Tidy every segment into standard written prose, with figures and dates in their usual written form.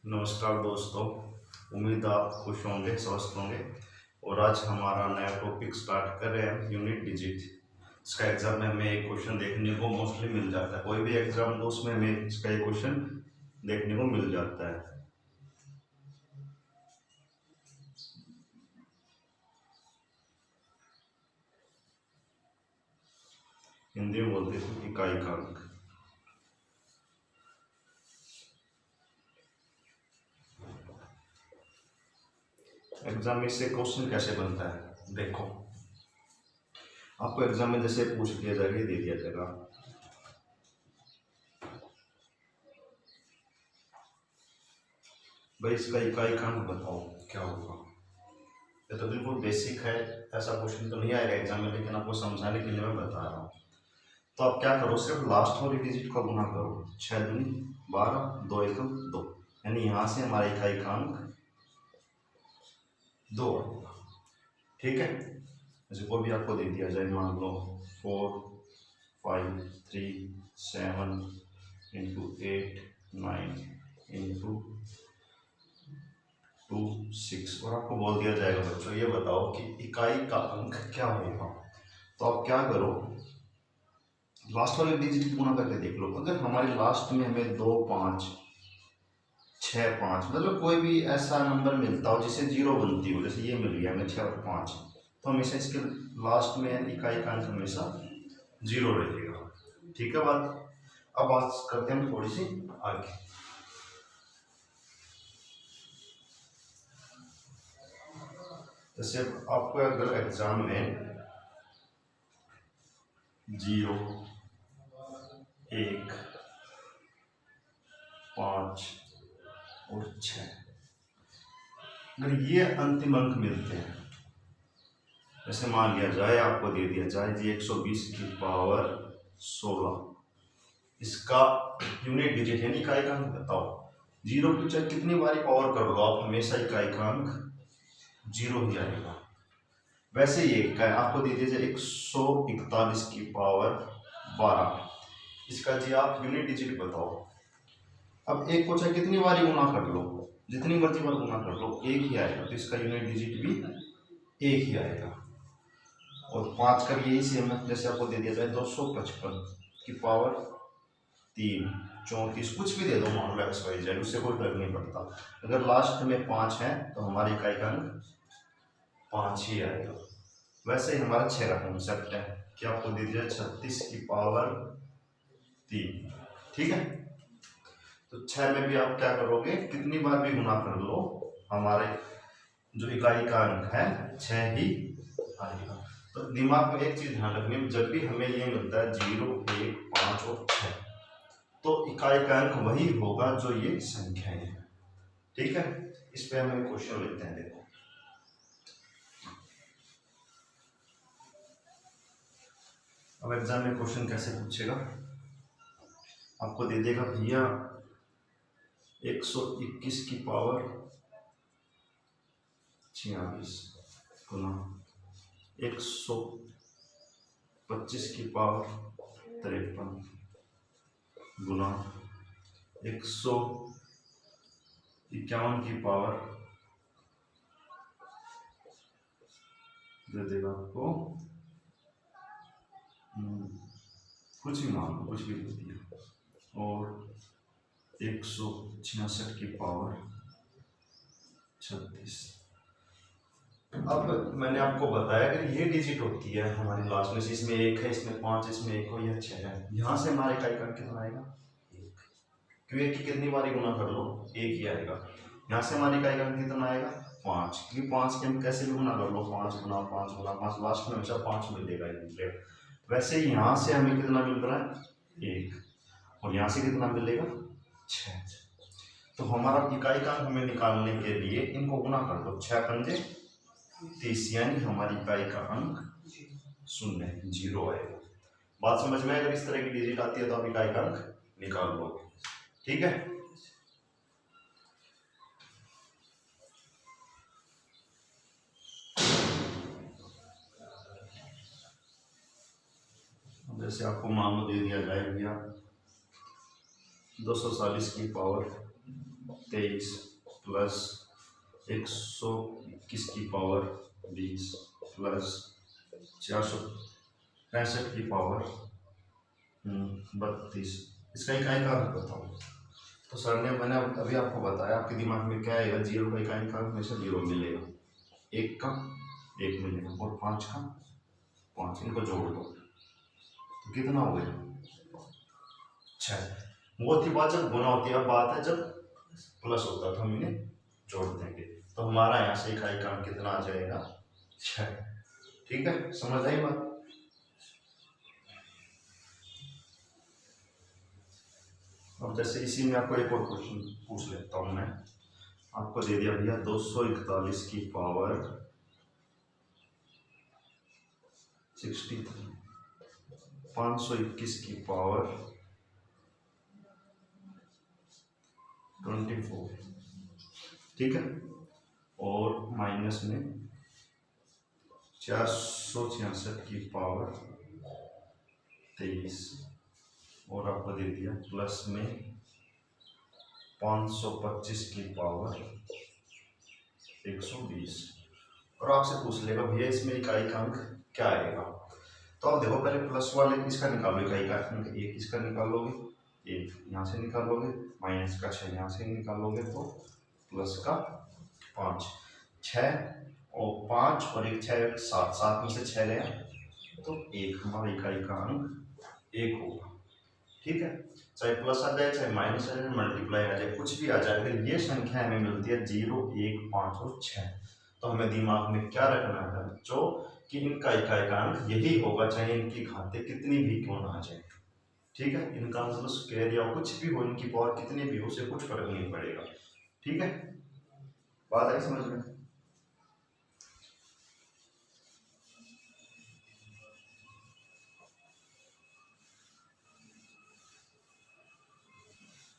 नमस्कार दोस्तों, उम्मीद आप खुश होंगे, स्वस्थ होंगे। और आज हमारा नया टॉपिक स्टार्ट कर रहे हैं, यूनिट डिजिट। इसका एग्जाम में हमें एक क्वेश्चन देखने को मोस्टली मिल जाता है। कोई भी एग्जाम दो उसमें हमें इसका एक क्वेश्चन देखने को मिल जाता है। हिंदी में बोलते हैं इकाई का अंक। एग्जाम में से क्वेश्चन कैसे बनता है, देखो आपको एग्जाम में जैसे पूछ दिया जाएगा, दे दिया जाएगा भाई इसका इकाई का अंक बताओ क्या होगा। ये तो बिल्कुल बेसिक है, ऐसा क्वेश्चन तो नहीं आएगा एग्जाम में, लेकिन आपको समझाने के लिए मैं बता रहा हूँ। तो आप क्या करो, सिर्फ लास्ट वाली डिजिट को गुना करो। 6 दूनी 12, 2 एकम 2, यानी यहाँ से हमारा इकाई का अंक 2 आएगा। ठीक है, जैसे कोई भी आपको दे दिया जाए, मान लो 4, 5, 3, 7 इंटू 8, 9 इंटू 2, 6, और आपको बोल दिया जाएगा बच्चों ये बताओ कि इकाई का अंक क्या होगा। तो आप क्या करो, लास्ट वाले डिजिट गुना करके देख लो। अगर हमारे लास्ट में हमें 2, 5, 6, 5 मतलब कोई भी ऐसा नंबर मिलता हो जिसे 0 बनती हो, जैसे ये मिल गया हमें 6 और 5, तो हमेशा इसके लास्ट में इकाई का अंक हमेशा 0 रहेगा। ठीक है बात। अब बात करते हैं थोड़ी सी आगे। जैसे आपको अगर एग्जाम में 0, 1, 5 और 6 अगर ये अंतिम अंक मिलते हैं, जैसे मान लिया जाए आपको दे दिया जाए जी 120 की पावर 16, इसका यूनिट डिजिट यानी इकाई का अंक बताओ। 0 की चाहे कितनी बारी पावर कर लो आप, हमेशा इकाई का अंक 0 ही आएगा। वैसे ये क्या आपको दे दिया जाए 141 की पावर 12, इसका जी आप यूनिट डिजिट बताओ। अब एक को चाहे कितनी बारी गुना कर लो, जितनी मर्जी बार गुना कर लो, एक ही आएगा, तो इसका यूनिट डिजिट भी एक ही आएगा। और 5 का भी यही सेम है, जैसे आपको दे दिया जाए 255 की पावर 3, 34, कुछ भी दे दो, मान लो एक्स वाई जेड, उससे कोई फर्क नहीं पड़ता। अगर लास्ट में 5 है तो हमारी इकाई का अंक 5 ही आएगा। वैसे ही हमारा 6 का कॉन्सेप्ट है कि आपको दे दिया 36 की पावर 3। ठीक है, तो 6 में भी आप क्या करोगे, कितनी बार भी गुना कर लो, हमारे जो इकाई का अंक है 6 ही आएगा। तो दिमाग में एक चीज ध्यान रखनी, जब भी हमें ये मिलता है 0, 1, 5 और 6, तो इकाई का अंक वही होगा जो ये संख्याएं हैं। ठीक है, इस पे हम क्वेश्चन लेते हैं। देखो अब एग्जाम में क्वेश्चन कैसे पूछेगा, आपको दे देगा भैया 121 की पावर 46 गुना 125 की पावर 53 गुना 151 की पावर दे देगा आपको कुछ भी मान लो, कुछ भी दे दिया, और 166 की पावर 36। अब मैंने आपको बताया कि ये डिजिट होती है हमारी लास्ट में, इसमें 1 है, इसमें 5, इसमें 1 हो, या 6 है, यहाँ से हमारे इकाई का कितना आएगा 1, क्योंकि 1 की कितनी बारी गुना कर लो 1 ही आएगा। यहाँ से हमारी इकाई का कितना आएगा 5, क्योंकि 5 के हम कैसे भी गुना कर लो, 5 गुना 5 गुना 5, लास्ट में हमेशा 5 मिलेगा। वैसे ही यहाँ से हमें कितना मिल रहा है 1, और यहाँ से कितना मिलेगा 6। तो हमारा इकाई का अंक हमें निकालने के लिए इनको गुना कर दो, 6 पंजे 30, यानी हमारी इकाई का अंक 0 आएगा। बात समझ में? अगर इस तरह की डिजिट आती है तो आप इकाई का अंक निकाल लो। ठीक है, जैसे आपको मान लो दे दिया जाए भैया 240 की पावर 23 प्लस 121 की पावर 20 प्लस 465 की पावर 32। इसका इकाई कारक बताओ। तो सर ने मैंने अभी आपको बताया, आपके दिमाग में क्या आएगा, 0 का इकाई कारक हमेशा 0 मिलेगा, 1 का 1 मिलेगा और 5 का 5। इनको जोड़ दो तो कितना हो गया 6। वो थी बात जब गुना होती है, अब बात है जब प्लस होता है तो हम इन्हें जोड़ देंगे। तो हमारा यहाँ से इकाई कारक कितना आ जाएगा 6। ठीक है, समझ आई बात। अब जैसे इसी में आपको एक और क्वेश्चन पूछ लेता हूँ मैं। आपको दे दिया भैया 241 की पावर 63, 521 की पावर 24, ठीक है, और माइनस में 466 की पावर 23, और आपको दे दिया प्लस में 525 की पावर 120, और आपसे पूछ लेगा भैया इसमें इकाई अंक क्या आएगा। तो आप देखो पहले प्लस वाले इसका निकालो, इकाई अंक 1 इसका निकालोगे, 1 यहाँ से निकालोगे, माइनस का 6 यहाँ से निकालोगे, तो प्लस का 5, 6 और 5 और 1 6 7, 7 में से 6 गया तो 1, हमारा इकाई का अंक 1 होगा। ठीक है, चाहे प्लस आ जाए चाहे माइनस आ जाए मल्टीप्लाई आ जाए कुछ भी आ जाए, अगर ये संख्या हमें मिलती है 0 1 5 और 6 तो हमें दिमाग में क्या रखना है बच्चों कि इनका इकाई का अंक यही होगा, चाहे इनकी घातें कितनी भी क्यों ना आ जाए। ठीक है, इनका मतलब स्क्वायर या कुछ भी हो, इनकी पावर कितनी भी हो, उसे कुछ फर्क नहीं पड़ेगा। ठीक है, बात आई समझ में।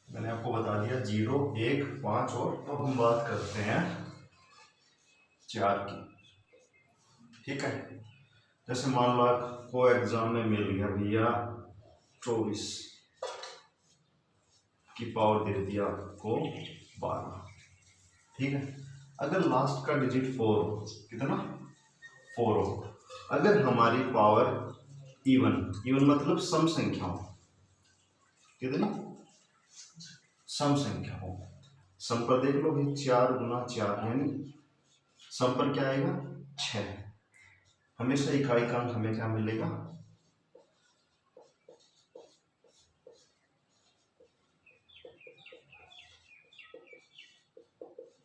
मैंने आपको बता दिया 0 1 5 और तो हम बात करते हैं 4 की। ठीक है, जैसे मान लो आपको एग्जाम में मिल गया भैया 24 की पावर दे दिया आपको 12। ठीक है, अगर लास्ट का डिजिट 4 कितना 4 हो, अगर हमारी पावर इवन मतलब सम संख्या हो, कितनी सम संख्या हो, सम पर देख लो भाई 4 गुना 4 यानी सम पर क्या आएगा 6, हमेशा इकाई का अंक हमें क्या मिलेगा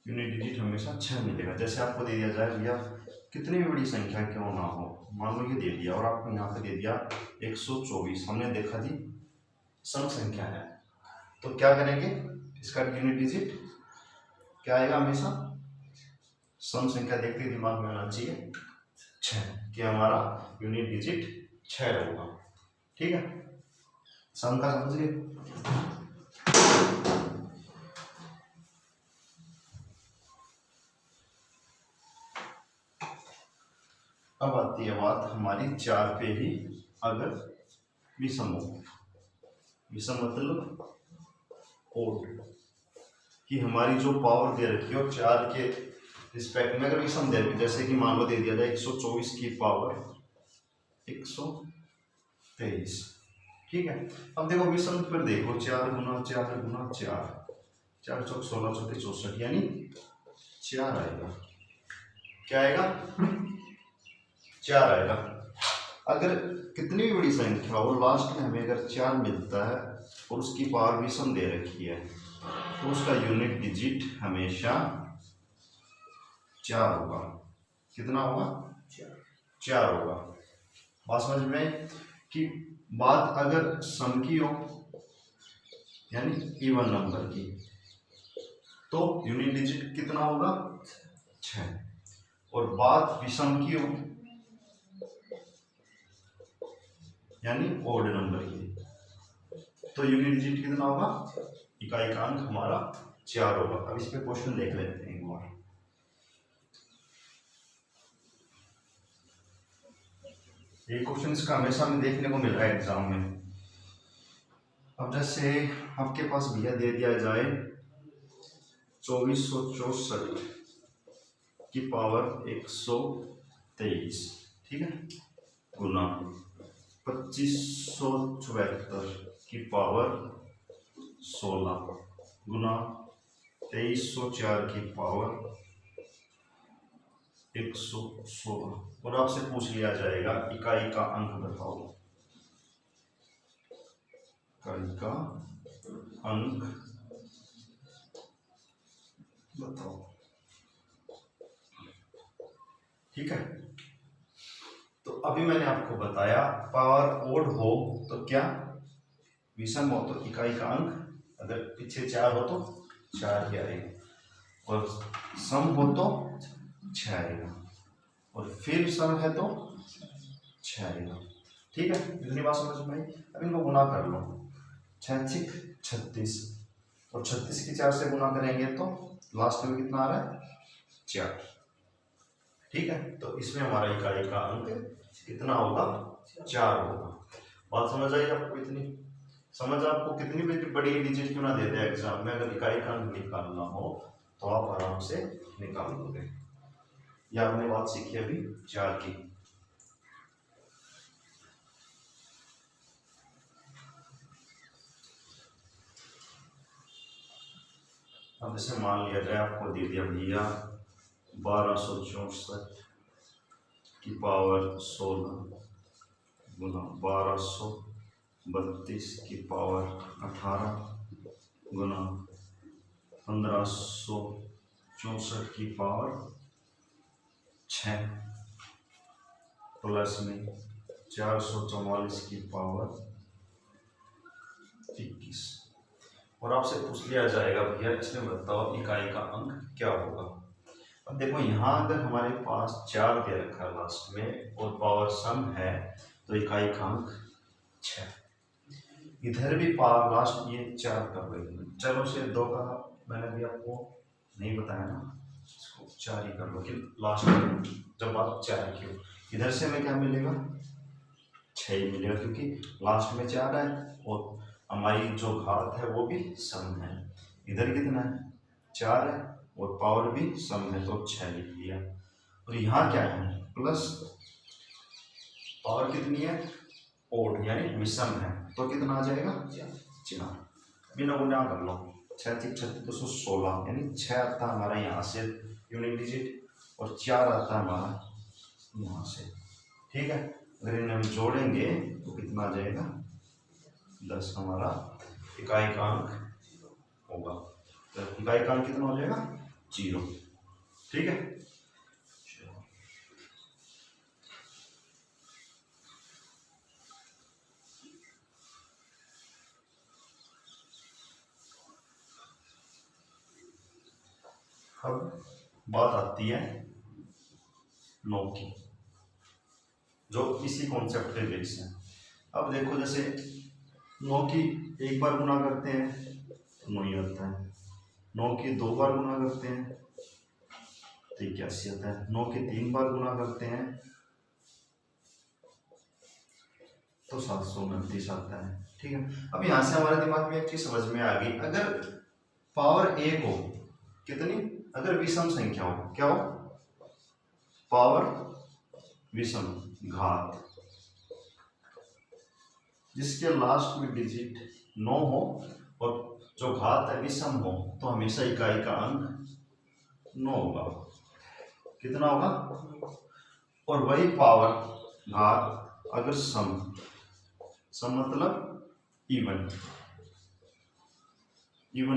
यूनिट डिजिट हमेशा 6 मिलेगा। जैसे आपको दे दिया जाए भैया कितनी भी बड़ी संख्या क्यों ना हो, मान लो ये दे दिया और आपको यहाँ पे दे दिया 124, हमने देखा जी सम संख्या है तो क्या करेंगे इसका यूनिट डिजिट क्या आएगा, हमेशा सम संख्या देखते दिमाग में आना चाहिए 6 कि हमारा यूनिट डिजिट 6 होगा। ठीक है, सम का समझ गए। अब आती है बात हमारी 4 पे ही, अगर विषम हो, विषम मतलब ओड कि हमारी जो पावर दे रखी है और 4 के रिस्पेक्ट में अगर विषम दे रखी, जैसे कि मान लो दे दिया जाए 124 की पावर 123। ठीक है, अब देखो विषम पर देखो 4 गुना 4 गुना 4, 4 चौक 16 चौके 64 यानी 4 आएगा। क्या आएगा 4 आएगा। अगर कितनी भी बड़ी संख्या हो लास्ट में हमें अगर 4 मिलता है और उसकी पावर विषम दे रखी है तो उसका यूनिट डिजिट हमेशा 4 होगा। कितना होगा 4 होगा। बात समझ में कि बात अगर सम की हो यानी इवन नंबर की तो यूनिट डिजिट कितना होगा 6, और बात विषम की हो यानी ओड नंबर की तो यूनिट डिजिट कितना होगा, इकाई का अंक हमारा 4 होगा। अब इस पे क्वेश्चन देख लेते हैं एक बार। ये क्वेश्चन इसका हमेशा में देखने को मिल रहा है एग्जाम में। अब जैसे आपके पास भैया दे दिया जाए 2464 की पावर 123, ठीक है, गुना 2574 की पावर 16 गुना 2304 की पावर 116। और आपसे पूछ लिया जाएगा इकाई का अंक बताओ, इकाई का अंक बताओ, ठीक है। तो अभी मैंने आपको बताया पावर ओड हो तो क्या, विषम हो तो इकाई का अंक, अगर पीछे 4 हो तो 4 ही आएगा, और सम हो तो 6 आएगा, और फिर सम है तो 6 आएगा, ठीक है। इतनी बात समझ में आई। अब इनको गुना कर लो, 6 6 36, और 36 की 4 से गुना करेंगे तो लास्ट में कितना आ रहा है, 4, ठीक है। तो इसमें हमारा इकाई का अंक कितना होगा, 4 होगा। बात समझ आई आपको? इतनी समझ, आपको कितनी भी बड़ी डिजिट क्यों ना देते हैं एग्जाम में, अगर इकाई का अंक निकालना हो तो आप आराम से निकाल दोगे। ये आपने बात सीखी अभी 4 की। अब जैसे मान लिया जाए आपको दे दिया भैया 1264 की पावर 16 गुना 1232 की पावर 18 गुना 1564 की पावर 6 प्लस में 444 की पावर 21। और आपसे पूछ लिया जाएगा भैया इसमें बताओ इकाई का अंक क्या होगा। अब देखो यहाँ अगर हमारे पास 4 दे रखा है लास्ट में और पावर सम है तो इकाई का अंक 6। इधर भी पावर लास्ट ये 4 कर रही है, चलो से 2 का मैंने भी आपको नहीं बताया ना, इसको 4 ही कर लो कि लास्ट में जब बात 4 की हो, इधर से हमें क्या मिलेगा, 6 ही मिलेगा, क्योंकि लास्ट में 4 है और हमारी जो घात है वो भी सम है। इधर कितना है, 4 है और पावर भी सम है तो 6 लिख दिया। और यहाँ क्या है, प्लस पावर कितनी है, ओड यानी विषम है, तो कितना आ जाएगा, 4। बिना गुना कर लो, 6 6 16 यानी 6 आता है हमारा यहाँ से यूनिट डिजिट और 4 आता है हमारा यहाँ से, ठीक है। अगर इन्हें हम जोड़ेंगे तो कितना आ जाएगा, 10 हमारा इकाई का अंक होगा। तो इकाई का अंक कितना हो जाएगा, 0, ठीक है। अब बात आती है 9 की, जो इसी कॉन्सेप्ट के बेस है। अब देखो जैसे 9 की एक बार गुना करते हैं तो 9 ही आता है, 9 की 2 बार गुना करते हैं तो 81 आता है, 9 की 3 बार गुना करते हैं तो 729 आता है, ठीक है। अब यहाँ से हमारे दिमाग में एक चीज समझ में आ गई, अगर पावर 1 हो कितनी, अगर विषम संख्या हो, क्या हो, पावर विषम घात जिसके लास्ट में डिजिट 9 हो और जो घात है विषम हो तो हमेशा इकाई का अंक 9 होगा। कितना होगा, और वही पावर घात अगर सम मतलब इवन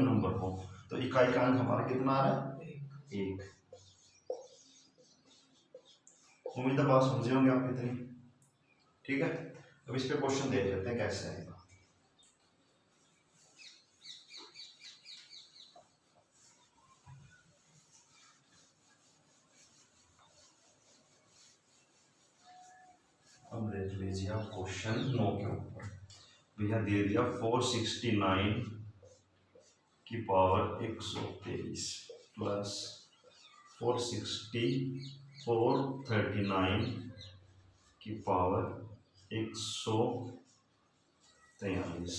नंबर हो तो इकाई का अंक हमारा कितना आ रहा है, 1। उम्मीद है बात समझे होंगे आप कितनी, ठीक है। अब इस पे क्वेश्चन देख लेते हैं कैसे आएगा। अब देख लीजिए आप क्वेश्चन 9 के ऊपर भैया दे दिया 469 की पावर 123 प्लस 439 की पावर 143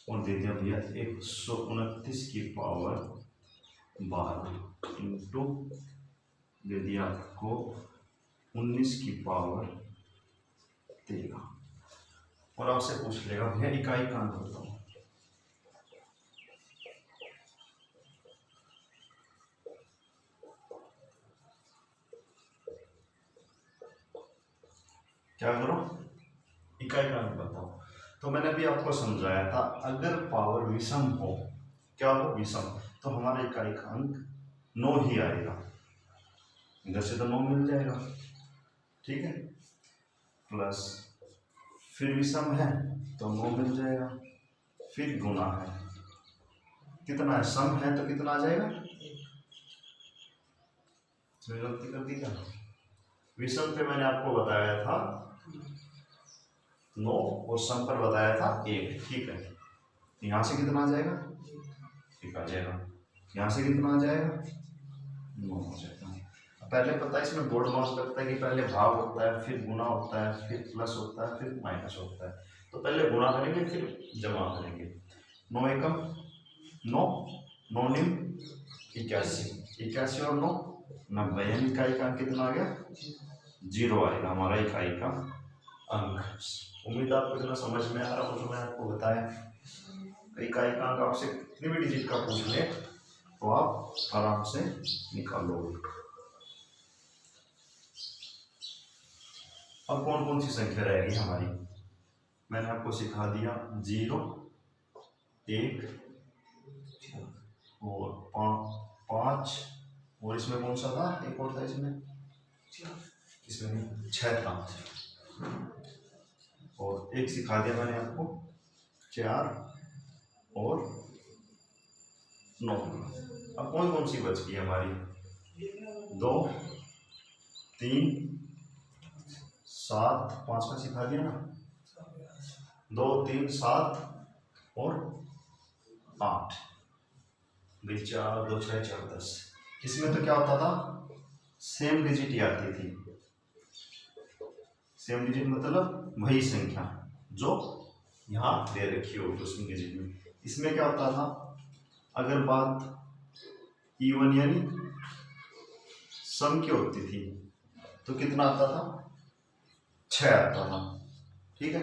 और दे दिया भैया 129 की पावर 12 इंटू दे दिया आपको 19 की पावर 13। और आपसे पूछ लेगा भैया इकाई का अंक बताओ। क्या करो, इकाई का अंक बताओ। तो मैंने भी आपको समझाया था अगर पावर विषम हो, क्या हो विषम, तो हमारे इकाई का अंक 9 ही आएगा। इधर से तो 9 मिल जाएगा, ठीक है। प्लस फिर विषम है तो 9 मिल जाएगा, फिर गुना है, कितना है, सम है तो कितना आ जाएगा, गलती कर दी क्या। विषम पे मैंने आपको बताया था 9 और सम पर बताया था 1, ठीक है। यहाँ से कितना आ जाएगा, 1 आ जाएगा, यहाँ से कितना आ जाएगा, 9 हो जाएगा। पहले पता है इसमें बोर्ड मास लगता है कि पहले भाग होता है, फिर गुना होता है, फिर प्लस होता है, फिर माइनस होता है। तो पहले गुणा करेंगे फिर जमा करेंगे। 9 एकम 9, 9 निम 81, 81 और 9 90, यानी इकाई का अंक कितना आ गया, 0 आएगा हमारा इकाई का अंक। उम्मीद आपको इतना समझ में आ रहा हो जो मैं आपको बताया। इकाई का अंक आपसे कितनी भी डिजिट का पूछ ले तो आप आराम से निकालोगे। अब कौन कौन सी संख्या रहेगी हमारी, मैंने आपको सिखा दिया 0, 1 और 5, और इसमें कौन सा था, एक और था इसमें 6 था, और एक सिखा दिया मैंने आपको 4 और 9। अब कौन कौन सी बच गई हमारी, 2, 3, 7, 5 का सिखा दिया ना, 2, 3, 7 और 8, 4, 2, 6, 4, 10। इसमें तो क्या होता था, सेम डिजिट ही आती थी। सेम डिजिट मतलब वही संख्या जो यहाँ दे रखी होगी उस डिजिट में। इसमें क्या होता था, अगर बात इवन यानी सम की होती थी तो कितना आता था, 6 आता था, ठीक है।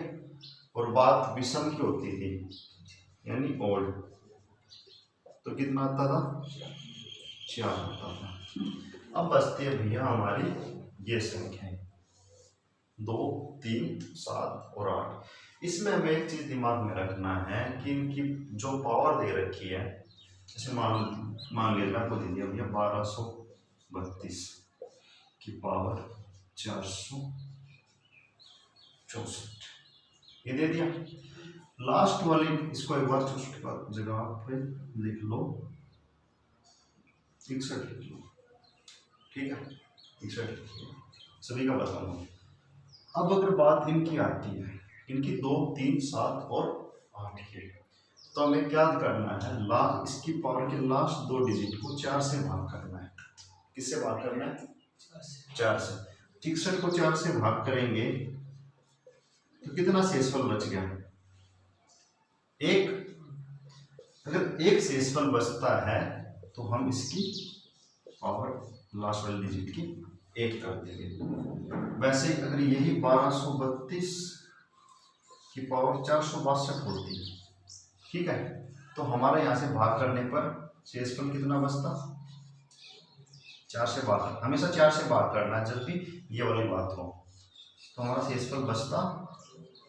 और बात विषम की होती थी यानी ओड तो कितना आता था, 4 आता था। अब बचती है भैया हमारी ये संख्याएं 2, 3, 7 और 8। इसमें हमें एक चीज दिमाग में रखना है कि इनकी जो पावर दे रखी है, जैसे मान लिया आपको दे दिया भैया 1232 की पावर 464, ये दे दिया। लास्ट वाली इसको एक बार 64 का जगह पे लिख लो, 61 लिख लो, ठीक है, 61 लिख लो, सभी का बताऊंगा। अब अगर बात इनकी आती है, इनकी 2, 3, 7 और 8 की, तो हमें क्या करना है, लास्ट इसकी पावर के लास्ट 2 डिजिट को 4 से भाग करना है। किससे भाग करना है, 4 से। 61 को 4 से भाग करेंगे तो कितना शेषफल बच गया, 1। अगर 1 शेषफल बचता है तो हम इसकी पावर लास्ट वाली डिजिट की 1 कर देंगे। वैसे ही अगर यही 1232 की पावर 462 होती है, ठीक है, तो हमारे यहाँ से भाग करने पर शेषफल कितना बचता, 4 से भाग, हमेशा 4 से भाग करना है जब भी ये वाली बात हो। तो हमारा शेषफल बचता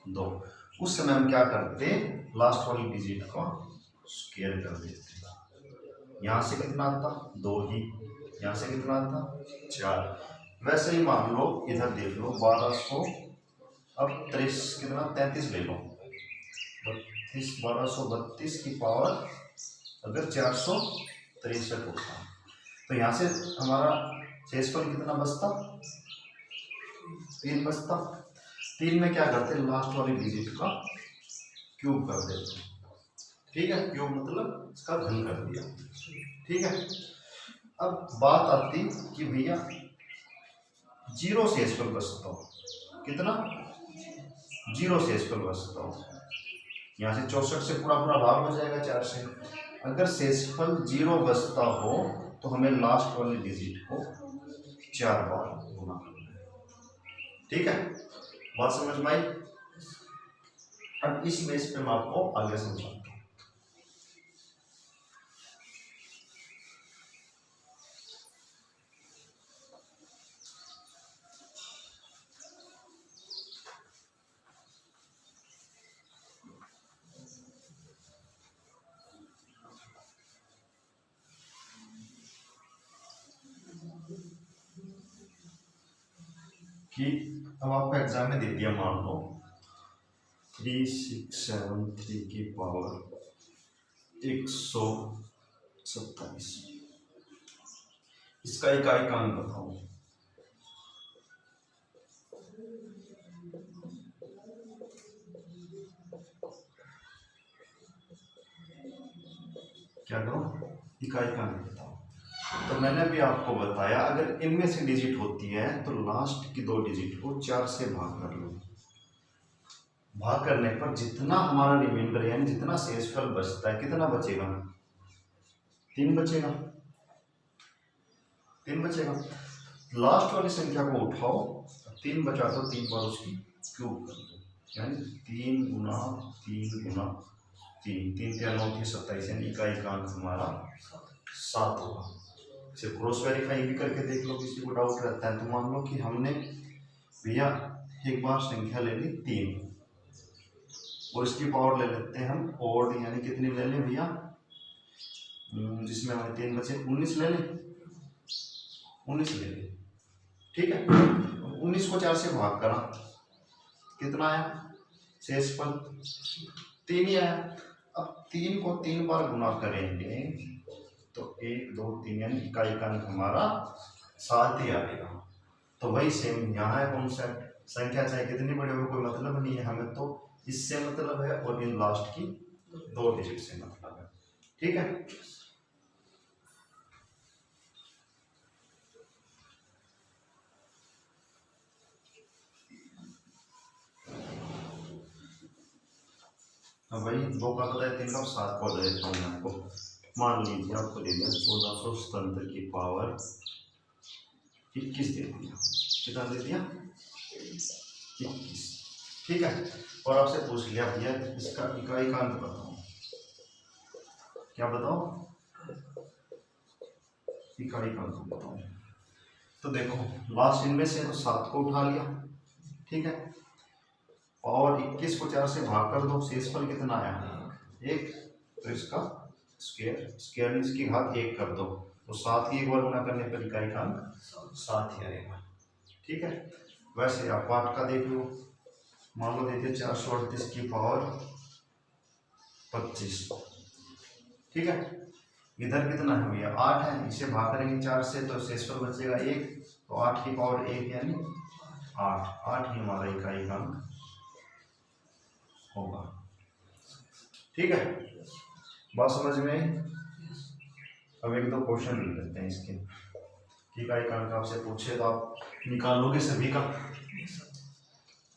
2। उस समय हम क्या करते, लास्ट वाली डिजिट को स्क्वायर कर देते। यहाँ से कितना आता, 2 ही, यहाँ से कितना आता, 4। वैसे ही मान लो इधर देख लो 1200, अब 30 कितना 33 ले लो, 1232 की पावर अगर 463 होता तो यहाँ से हमारा शेषफल कितना बचता, 3 बचता। 3 में क्या करते, लास्ट वाली डिजिट का क्यूब कर देते, ठीक है, क्यूब मतलब इसका घन कर दिया, ठीक है। अब बात आती कि भैया 0 शेषफल बचता हो, कितना, 0 शेषफल बचता हो। यहाँ से 64 से पूरा भाग हो जाएगा 4 से। अगर शेषफल 0 बचता हो तो हमें लास्ट वाले डिजिट को 4 बार गुना करना है। ठीक है, बात समझ में आई? अब इस बेस पे मैं आपको आगे समझाता हूँ। कि अब आपका एग्जाम में दे दिया, मान लो 3673 की पावर 127, इसका इकाई बताओ। क्या करो, इकाई बताओ। तो मैंने भी आपको बताया अगर इनमें से डिजिट होती है तो लास्ट की 2 डिजिट को 4 से भाग कर लो। भाग करने पर जितना हमारा रिमाइंडर यानी जितना शेषफल बचता है, कितना बचेगा? 3 बचेगा। 3 बचेगा। लास्ट वाली संख्या को उठाओ, 3 बचा तो 3 बार उसकी क्यूब कर दो, यानी 3 गुना 3 गुना 3, 3 3 9 27, यानी इकाई का अंक हमारा 7 होगा। इसे क्रॉस वेरीफाई भी करके देख लो, किसी को डाउट रहता है तो। मान लो कि हमने भैया एक बार संख्या ले ली 3 और इसकी पावर ले लेते हैं हम ओड, यानी कितनी ले लें भैया, जिसमें हमारे 3 बचे 19 ले लें, 19 ले लें। ठीक है, 19 को 4 से भाग करा, कितना आया शेषफल? 3 ही आया। अब 3 को 3 बार गुना करेंगे तो 1 2 3, यानी इकाई का अंक हमारा 7 ही आएगा। तो वही सेम यहाँ है कॉन्सेप्ट, संख्या चाहे कितनी बड़ी हो कोई मतलब नहीं है, हमें तो इससे मतलब है और इन लास्ट की 2 डिजिट से मतलब है। ठीक है, अब भाई 2 का पता है, 3 का 7 को दे देता हूँ मैं आपको। मान लीजिए आपको दे दिया 1477 की पावर 21 दे दिया। कितना दे दिया? 21। ठीक है, और आपसे पूछ लिया भैया इसका इकाई का अंक बताओ। क्या बताओ? इकाई का अंक बताओ। तो देखो लास्ट इनमें से तो 7 को उठा लिया। ठीक है, पावर 21 को 4 से भाग कर दो, शेषफल कितना आया? 1। तो इसका स्क्वायर इसकी घात 1 कर दो तो 7 ही एक बार गुना करने पर इकाई का अंक 7 ही आएगा। ठीक है, वैसे आप 8 का देख लो। मान लो देखिए 438 की पावर 25। ठीक है, इधर कितना है भैया? 8 है, इसे भाग करेंगे 4 से तो शेषफल बचेगा 1, तो 8 की पावर 1 यानी 8 ही हमारा इकाई का अंक होगा। ठीक है, बात समझ में आई? अब 1-2 क्वेश्चन लिख लेते हैं इसके। इकाई का अंक आपसे पूछे तो आप निकालोगे सभी का।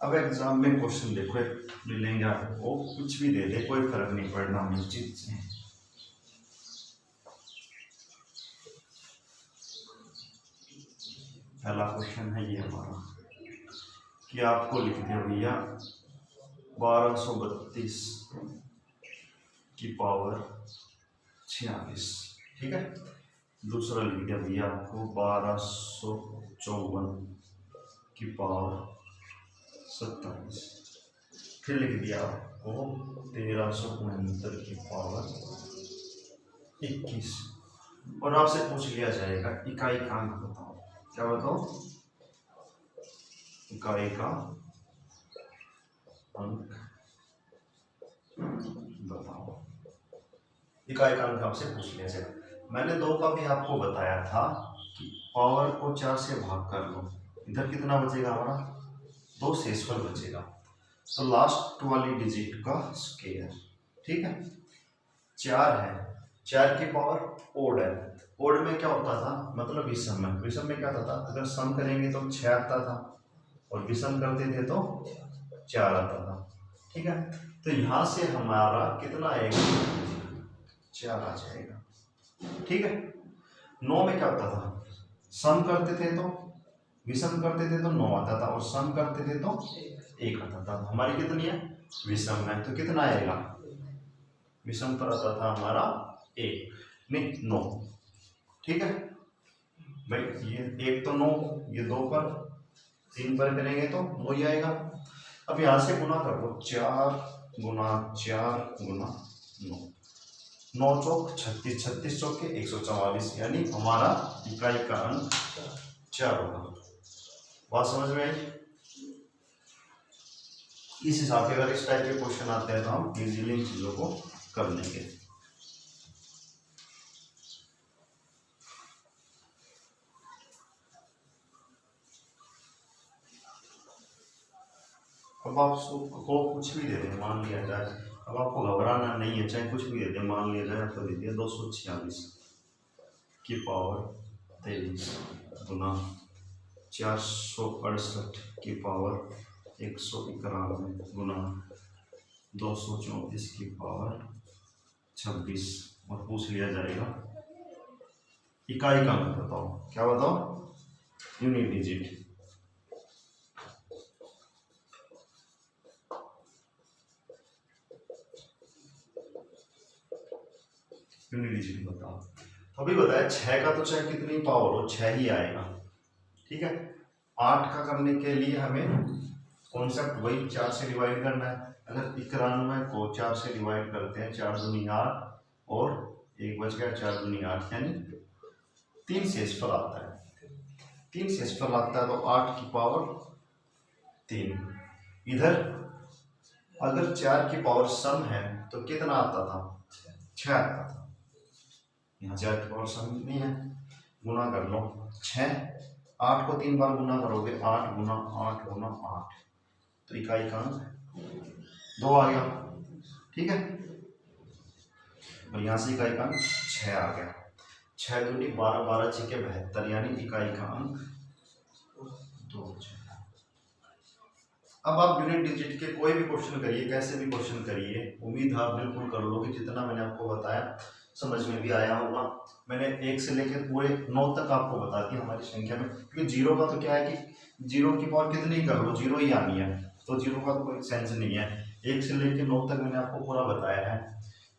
अब एग्जाम में क्वेश्चन देखो मिलेंगे आपको, कुछ भी दे दे कोई फर्क नहीं पड़ना निश्चित से। पहला क्वेश्चन है ये हमारा कि आपको लिख दिया भैया 1232 की पावर 46। ठीक है, दूसरा लिख दिया भैया आपको 1254 की पावर 27। फिर लिख दिया आपको 1369 की पावर 21। और आपसे पूछ लिया जाएगा इकाई का अंक बताओ। क्या बताओ? इकाई का अंक बताओ। इकाई का अंक आपसे पूछ लिया जाएगा। मैंने 2 का भी आपको बताया था कि पावर को 4 से भाग कर लो, इधर कितना बचेगा हमारा? 2 शेषफल बचेगा, तो लास्ट वाली डिजिट का स्क्वायर। ठीक है, 4 है, 4 की पावर ओड है। ओड में क्या होता था? मतलब विषम में। विषम में क्या होता था? अगर सम करेंगे तो 6 आता था और विषम करते थे तो 4 आता था। ठीक है, तो यहाँ से हमारा कितना आएगा? 4 आ जाएगा। ठीक है, 9 में क्या होता था, सम करते थे तो विषम करते थे तो 9 आता था, और सम करते थे तो 1 आता था। हमारी कितनी है, विषम है, तो कितना आएगा, विषम पर आता था हमारा 1 नहीं 9। ठीक है भाई, ये 1 तो 9, ये 2 पर 3 पर करेंगे तो 9 ही आएगा। अब यहाँ से गुना कर लो, 4 गुना 4 गुना 9, 9 चौक 36, 36 चौक के 144, यानी हमारा इकाई का अंक 4 होगा। बात समझ में आई? इस हिसाब से अगर इस टाइप के क्वेश्चन आते हैं तो हम इजीली इन चीजों को कर लेंगे। अब आप को कुछ भी दे दें, मान लिया जाए, अब आपको घबराना नहीं है, चाहे कुछ भी दे दें, मान लिया जाए आपको दे दिया 246 की पावर 23 गुना 468 की पावर 191 गुना 234 की पावर 26, और पूछ लिया जाएगा इकाई का अंक बताओ। क्या बताओ, यूनिट डिजिट। यूनिट डिजिट बताओ। तो अभी बताया 6 का तो चाहे कितनी पावर हो 6 ही आएगा। ठीक है, 8 का करने के लिए हमें कॉन्सेप्ट वही 4 से डिवाइड करना है। अगर 91 को 4 से डिवाइड करते हैं, 4 दूनी 8 और 1 बच गया, 4 दूनी 8, यानी 3 शेषफल आता है। 3 शेषफल आता है तो 8 की पावर 3। इधर अगर 4 की पावर सम है तो कितना आता था, 6 आता था। यहाँ 4 की पावर सम नहीं है, गुना कर लो 6, 8 को 3 बार गुना करोगे 8 गुना 8 गुना 8, तो इकाई का अंक 2 आ गया। ठीक है, और यहाँ से इकाई का अंक 6 आ गया। 6 दूनी 12, 12 6 के 72, यानी इकाई का अंक 2। अब आप यूनिट डिजिट के कोई भी क्वेश्चन करिए, कैसे भी क्वेश्चन करिए, उम्मीद है आप बिल्कुल कर लोगे। जितना मैंने आपको बताया समझ में भी आया होगा। मैंने 1 से लेकर पूरे 9 तक आपको बता दिया हमारी संख्या में, क्योंकि 0 का तो क्या है कि 0 की पावर कितनी कर लो 0 ही आनी है, तो 0 का तो कोई सेंस नहीं है। 1 से लेकर 9 तक मैंने आपको पूरा बताया है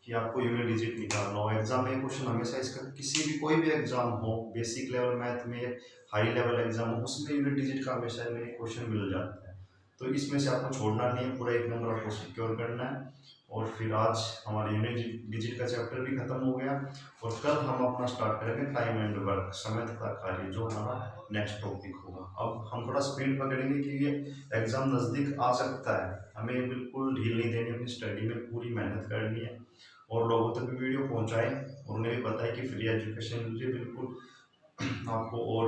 कि आपको यूनिट डिजिट निकालना हो। एग्जाम में क्वेश्चन हमेशा इसका, किसी भी कोई भी एग्जाम हो, बेसिक लेवल मैथ में, हाई लेवल एग्जाम हो, उसमें यूनिट डिजिट का हमेशा में क्वेश्चन मिल जाता है। तो इसमें से आपको छोड़ना नहीं है, पूरा 1 नंबर आपको सिक्योर करना है। और फिर आज हमारे यूनिट डिजिट का चैप्टर भी खत्म हो गया, और कल हम अपना स्टार्ट करेंगे टाइम एंड वर्क, समय तथा कार्य, जो हमारा नेक्स्ट टॉपिक होगा। अब हम थोड़ा स्पीड पकड़ेंगे कि ये एग्जाम नज़दीक आ सकता है, हमें बिल्कुल ढील नहीं देनी, अपनी स्टडी में पूरी मेहनत करनी है, और लोगों तक भी वीडियो पहुंचाएं, और उन्हें भी बताएं कि फ्री एजुकेशन मिल रही है बिल्कुल आपको। और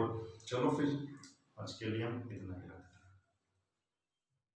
चलो फिर आज के लिए हम इतना ही रखें।